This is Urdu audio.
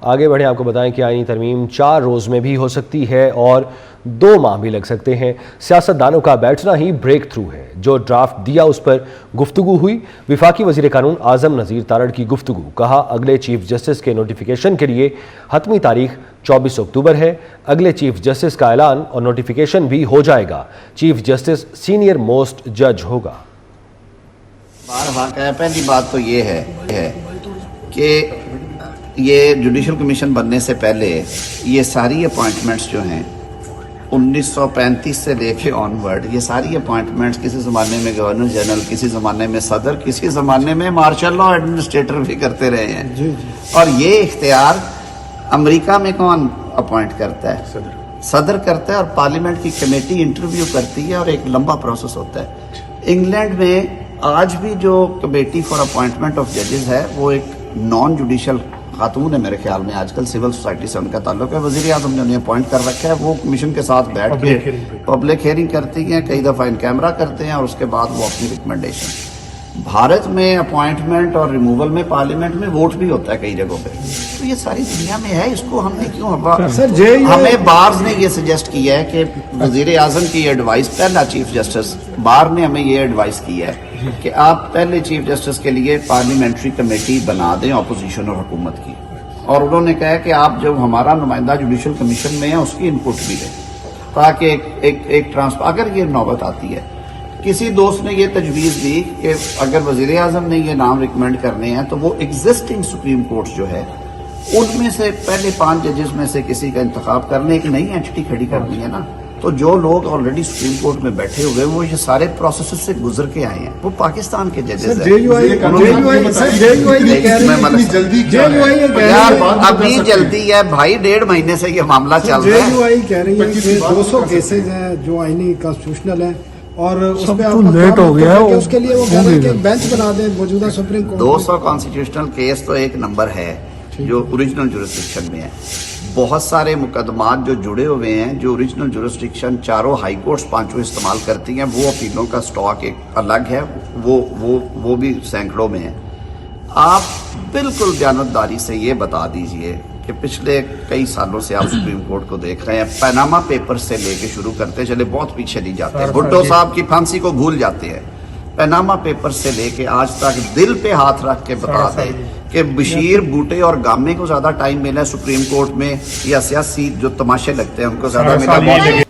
آگے بڑھیں، آپ کو بتائیں کہ آئینی ترمیم 4 روز میں بھی ہو سکتی ہے اور 2 ماہ بھی لگ سکتے ہیں۔ سیاستدانوں کا بیٹھنا ہی بریک تھرو ہے۔ جو ڈرافٹ دیا اس پر گفتگو ہوئی۔ وفاقی وزیر قانون اعظم نذیر تارڑ کی گفتگو، کہا اگلے چیف جسٹس کے نوٹیفیکیشن کے لیے حتمی تاریخ 24 اکتوبر ہے۔ اگلے چیف جسٹس کا اعلان اور نوٹیفیکیشن بھی ہو جائے گا۔ چیف جسٹس سینئر موسٹ جج ہوگا۔ پہلی بات تو یہ ہے کہ یہ جوڈیشل کمیشن بننے سے پہلے یہ ساری اپوائنٹمنٹس جو ہیں 1935 سے لے کے آنورڈ، یہ ساری اپوائنٹمنٹس کسی زمانے میں گورنر جنرل، کسی زمانے میں صدر، کسی زمانے میں مارشل لا ایڈمنسٹریٹر بھی کرتے رہے ہیں۔ اور یہ اختیار امریکہ میں کون اپوائنٹ کرتا ہے؟ صدر کرتا ہے، اور پارلیمنٹ کی کمیٹی انٹرویو کرتی ہے اور ایک لمبا پروسیس ہوتا ہے۔ انگلینڈ میں آج بھی جو کمیٹی فار اپوائنٹمنٹ آف ججز ہے وہ ایک نان جوڈیشل خاتون ہے، میرے خیال میں آج کل سول سوسائٹی سے ان کا تعلق ہے۔ وزیر اعظم نے انہیں اپوائنٹ کر رکھا ہے، وہ کمیشن کے ساتھ بیٹھ کے پبلک ہیئرنگ کرتی ہیں، کئی دفعہ ان کیمرہ کرتے ہیں، اور اس کے بعد وہ اپنی ریکمنڈیشن۔ بھارت میں اپوائنٹمنٹ اور ریموول میں پارلیمنٹ میں ووٹ بھی ہوتا ہے کئی جگہوں پہ، تو یہ ساری دنیا میں ہے، اس کو ہم نے کیوں ہمیں بارز نے یہ سجیسٹ کیا ہے کہ وزیر اعظم کی ایڈوائس، پہلا چیف جسٹس بار نے ہمیں یہ ایڈوائس کی ہے کہ آپ پہلے چیف جسٹس کے لیے پارلیمنٹری کمیٹی بنا دیں اپوزیشن اور حکومت کی، اور انہوں نے کہا کہ آپ جب ہمارا نمائندہ جوڈیشل کمیشن میں ہے اس کی انپٹ بھی دیں، تاکہ ایک اگر یہ نوبت آتی ہے۔ کسی دوست نے یہ تجویز دی کہ اگر وزیر اعظم نے یہ نام ریکمینڈ کرنے ہیں تو وہ ایگزسٹنگ سپریم کورٹ جو ہے ان میں سے پہلے 5 ججز میں سے کسی کا انتخاب کرنے کی نئی اینٹی کھڑی کرنی ہے نا، تو جو لوگ آلریڈی سپریم کورٹ میں بیٹھے ہوئے وہ یہ سارے پروسیس سے گزر کے آئے ہیں، وہ پاکستان کے ججز ہیں۔ یار ابھی جلدی ہے بھائی، 1.5 مہینے سے یہ معاملہ چل رہا ہے۔ کہہ رہی ہے کہ 200 کیسز ہیں جو آئینی کانسٹیٹیوشنل ہیں، اور اس پہ لیٹ ہو گیا ہے، اس کے لیے وہ کہہ رہے ہیں کہ بینچ بنا دیں موجودہ سپریم کورٹ۔ 200 کانسٹیٹیوشنل کیس تو ایک نمبر ہے جو اوریجنل جورسڈکشن میں ہے۔ بہت سارے مقدمات جو جڑے ہوئے ہیں، جو اوریجنل جورسڈکشن 4 ہائی کورٹس 5 استعمال کرتی ہیں، وہ اپیلوں کا سٹاک ایک الگ ہے، وہ بھی سینکڑوں میں ہے۔ آپ بالکل دیانتداری سے یہ بتا دیجئے کہ پچھلے کئی سالوں سے آپ سپریم کورٹ کو دیکھ رہے ہیں، پیناما پیپر سے لے کے شروع کرتے چلے، بہت پیچھے نہیں جاتے، بھٹو صاحب کی پھانسی کو بھول جاتے ہیں، پیناما پیپر سے لے کے آج تک دل پہ ہاتھ رکھ کے بتا دیں کہ بشیر بھٹو اور گامے کو زیادہ ٹائم ملا ہے سپریم کورٹ میں، یا سیاسی جو تماشے لگتے ہیں ان کو زیادہ ملا؟